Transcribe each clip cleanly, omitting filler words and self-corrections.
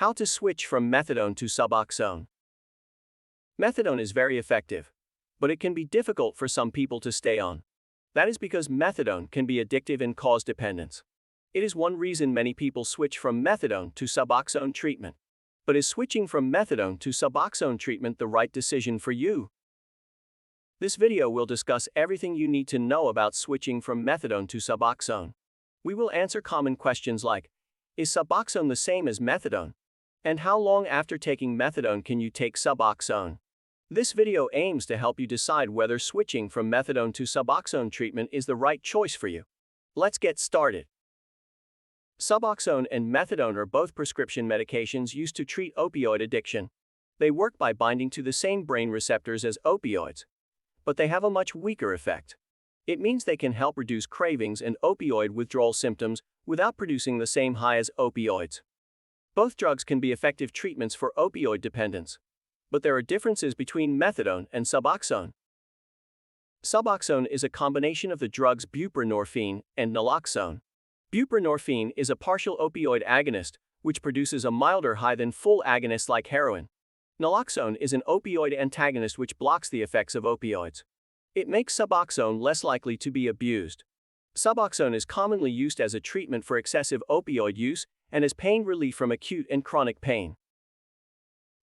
How to switch from methadone to Suboxone. Methadone is very effective, but it can be difficult for some people to stay on. That is because methadone can be addictive and cause dependence. It is one reason many people switch from methadone to Suboxone treatment. But is switching from methadone to Suboxone treatment the right decision for you? This video will discuss everything you need to know about switching from methadone to Suboxone. We will answer common questions like, is Suboxone the same as methadone? And how long after taking methadone can you take Suboxone? This video aims to help you decide whether switching from methadone to Suboxone treatment is the right choice for you. Let's get started. Suboxone and methadone are both prescription medications used to treat opioid addiction. They work by binding to the same brain receptors as opioids, but they have a much weaker effect. It means they can help reduce cravings and opioid withdrawal symptoms without producing the same high as opioids. Both drugs can be effective treatments for opioid dependence, but there are differences between methadone and Suboxone. Suboxone is a combination of the drugs buprenorphine and naloxone. Buprenorphine is a partial opioid agonist, which produces a milder high than full agonists like heroin. Naloxone is an opioid antagonist which blocks the effects of opioids. It makes Suboxone less likely to be abused. Suboxone is commonly used as a treatment for excessive opioid use and as pain relief from acute and chronic pain.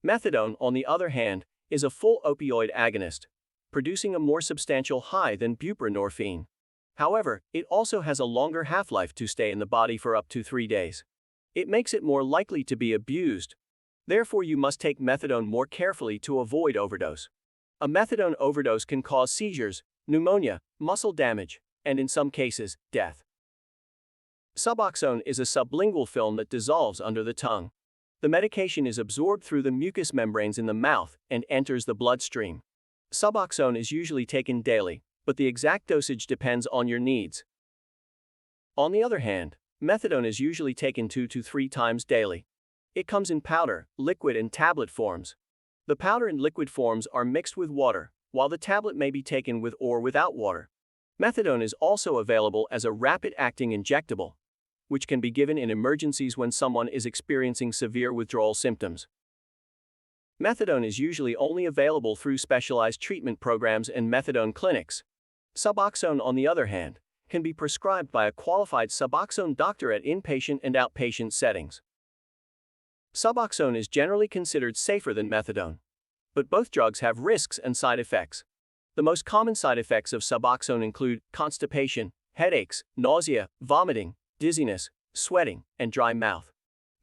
Methadone, on the other hand, is a full opioid agonist, producing a more substantial high than buprenorphine. However, it also has a longer half-life to stay in the body for up to 3 days. It makes it more likely to be abused. Therefore, you must take methadone more carefully to avoid overdose. A methadone overdose can cause seizures, pneumonia, muscle damage, and in some cases, death. Suboxone is a sublingual film that dissolves under the tongue. The medication is absorbed through the mucous membranes in the mouth and enters the bloodstream. Suboxone is usually taken daily, but the exact dosage depends on your needs. On the other hand, methadone is usually taken 2 to 3 times daily. It comes in powder, liquid, and tablet forms. The powder and liquid forms are mixed with water, while the tablet may be taken with or without water. Methadone is also available as a rapid-acting injectable, which can be given in emergencies when someone is experiencing severe withdrawal symptoms. Methadone is usually only available through specialized treatment programs and methadone clinics. Suboxone, on the other hand, can be prescribed by a qualified Suboxone doctor at inpatient and outpatient settings. Suboxone is generally considered safer than methadone, but both drugs have risks and side effects. The most common side effects of Suboxone include constipation, headaches, nausea, vomiting, dizziness, sweating, and dry mouth.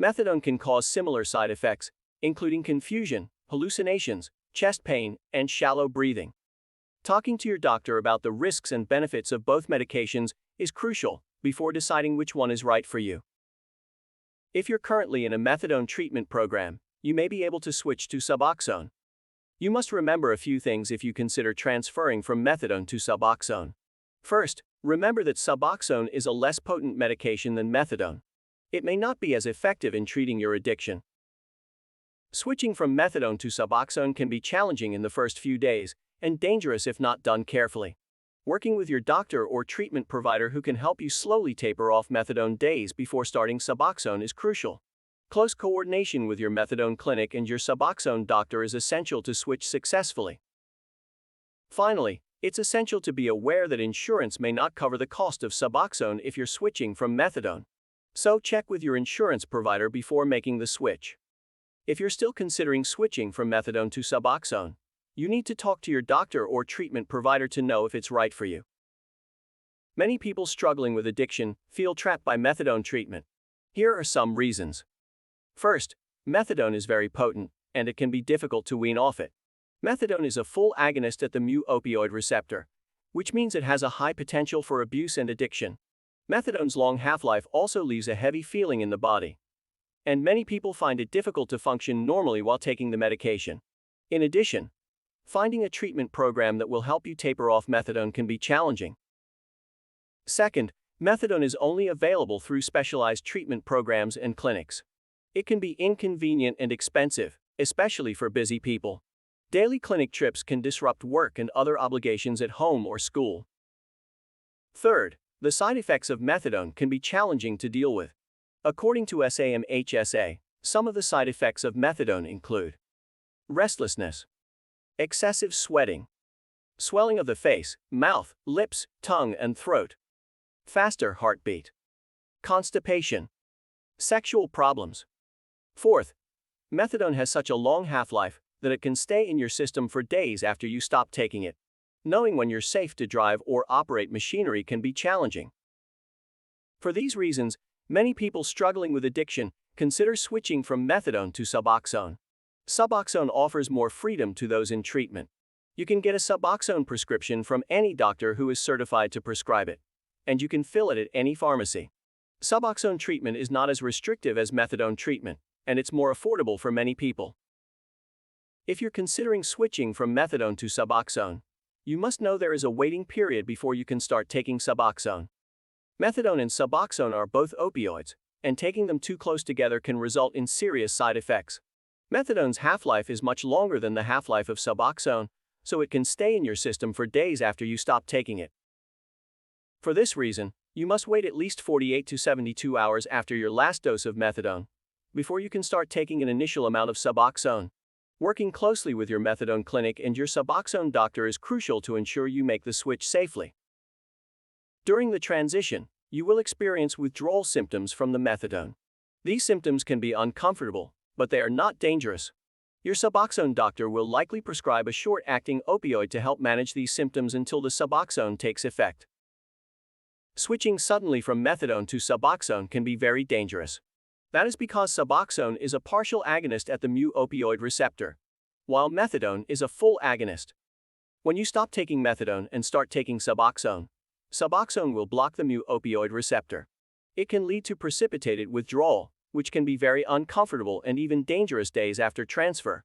Methadone can cause similar side effects, including confusion, hallucinations, chest pain, and shallow breathing. Talking to your doctor about the risks and benefits of both medications is crucial before deciding which one is right for you. If you're currently in a methadone treatment program, you may be able to switch to Suboxone. You must remember a few things if you consider transferring from methadone to Suboxone. First, remember that Suboxone is a less potent medication than methadone. It may not be as effective in treating your addiction. Switching from methadone to Suboxone can be challenging in the first few days and dangerous if not done carefully. Working with your doctor or treatment provider who can help you slowly taper off methadone days before starting Suboxone is crucial. Close coordination with your methadone clinic and your Suboxone doctor is essential to switch successfully. Finally, it's essential to be aware that insurance may not cover the cost of Suboxone if you're switching from methadone. So check with your insurance provider before making the switch. If you're still considering switching from methadone to Suboxone, you need to talk to your doctor or treatment provider to know if it's right for you. Many people struggling with addiction feel trapped by methadone treatment. Here are some reasons. First, methadone is very potent, and it can be difficult to wean off it. Methadone is a full agonist at the mu-opioid receptor, which means it has a high potential for abuse and addiction. Methadone's long half-life also leaves a heavy feeling in the body, and many people find it difficult to function normally while taking the medication. In addition, finding a treatment program that will help you taper off methadone can be challenging. Second, methadone is only available through specialized treatment programs and clinics. It can be inconvenient and expensive, especially for busy people. Daily clinic trips can disrupt work and other obligations at home or school. Third, the side effects of methadone can be challenging to deal with. According to SAMHSA, Some of the side effects of methadone include restlessness, excessive sweating, swelling of the face, mouth, lips, tongue, and throat, faster heartbeat, constipation, sexual problems. Fourth, methadone has such a long half-life that it can stay in your system for days after you stop taking it. Knowing when you're safe to drive or operate machinery can be challenging. For these reasons, many people struggling with addiction consider switching from methadone to Suboxone. Suboxone offers more freedom to those in treatment. You can get a Suboxone prescription from any doctor who is certified to prescribe it, and you can fill it at any pharmacy. Suboxone treatment is not as restrictive as methadone treatment, and it's more affordable for many people. If you're considering switching from methadone to Suboxone, you must know there is a waiting period before you can start taking Suboxone. Methadone and Suboxone are both opioids, and taking them too close together can result in serious side effects. Methadone's half-life is much longer than the half-life of Suboxone, so it can stay in your system for days after you stop taking it. For this reason, you must wait at least 48 to 72 hours after your last dose of methadone before you can start taking an initial amount of Suboxone. Working closely with your methadone clinic and your Suboxone doctor is crucial to ensure you make the switch safely. During the transition, you will experience withdrawal symptoms from the methadone. These symptoms can be uncomfortable, but they are not dangerous. Your Suboxone doctor will likely prescribe a short-acting opioid to help manage these symptoms until the Suboxone takes effect. Switching suddenly from methadone to Suboxone can be very dangerous. That is because Suboxone is a partial agonist at the mu-opioid receptor, while methadone is a full agonist. When you stop taking methadone and start taking Suboxone, Suboxone will block the mu-opioid receptor. It can lead to precipitated withdrawal, which can be very uncomfortable and even dangerous days after transfer.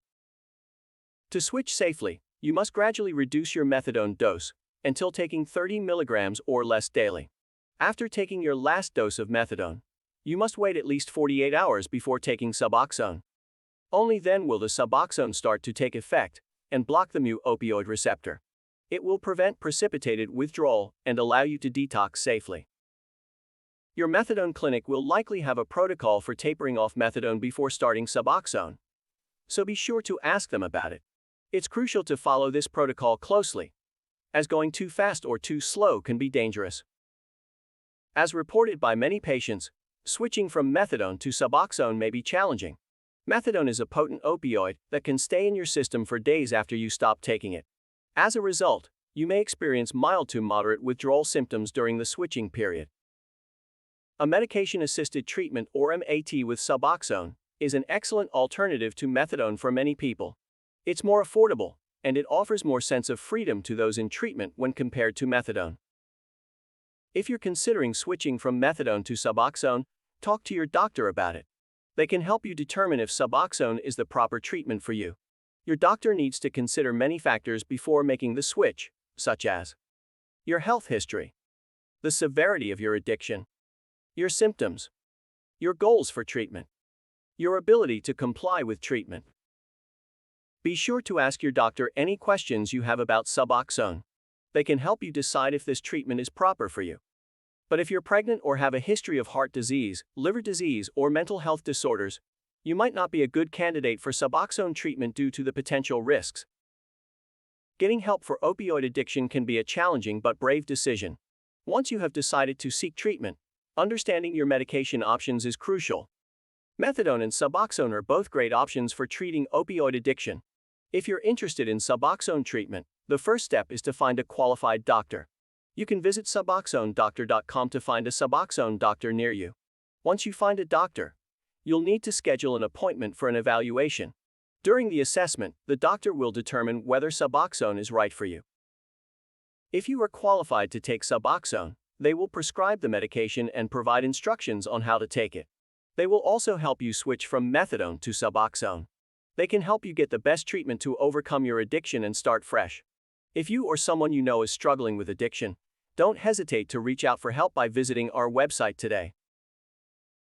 To switch safely, you must gradually reduce your methadone dose until taking 30 milligrams or less daily. After taking your last dose of methadone, you must wait at least 48 hours before taking Suboxone. Only then will the Suboxone start to take effect and block the mu-opioid receptor. It will prevent precipitated withdrawal and allow you to detox safely. Your methadone clinic will likely have a protocol for tapering off methadone before starting Suboxone, so be sure to ask them about it. It's crucial to follow this protocol closely, as going too fast or too slow can be dangerous. As reported by many patients, switching from methadone to Suboxone may be challenging. Methadone is a potent opioid that can stay in your system for days after you stop taking it. As a result, you may experience mild to moderate withdrawal symptoms during the switching period. A medication-assisted treatment or MAT with Suboxone is an excellent alternative to methadone for many people. It's more affordable, and it offers more sense of freedom to those in treatment when compared to methadone. If you're considering switching from methadone to Suboxone, talk to your doctor about it. They can help you determine if Suboxone is the proper treatment for you. Your doctor needs to consider many factors before making the switch, such as your health history, the severity of your addiction, your symptoms, your goals for treatment, your ability to comply with treatment. Be sure to ask your doctor any questions you have about Suboxone. They can help you decide if this treatment is proper for you. But if you're pregnant or have a history of heart disease, liver disease, or mental health disorders, you might not be a good candidate for Suboxone treatment due to the potential risks. Getting help for opioid addiction can be a challenging but brave decision. Once you have decided to seek treatment, understanding your medication options is crucial. Methadone and Suboxone are both great options for treating opioid addiction. If you're interested in Suboxone treatment, the first step is to find a qualified doctor. You can visit Suboxonedoctor.com to find a Suboxone doctor near you. Once you find a doctor, you'll need to schedule an appointment for an evaluation. During the assessment, the doctor will determine whether Suboxone is right for you. If you are qualified to take Suboxone, they will prescribe the medication and provide instructions on how to take it. They will also help you switch from methadone to Suboxone. They can help you get the best treatment to overcome your addiction and start fresh. If you or someone you know is struggling with addiction, don't hesitate to reach out for help by visiting our website today.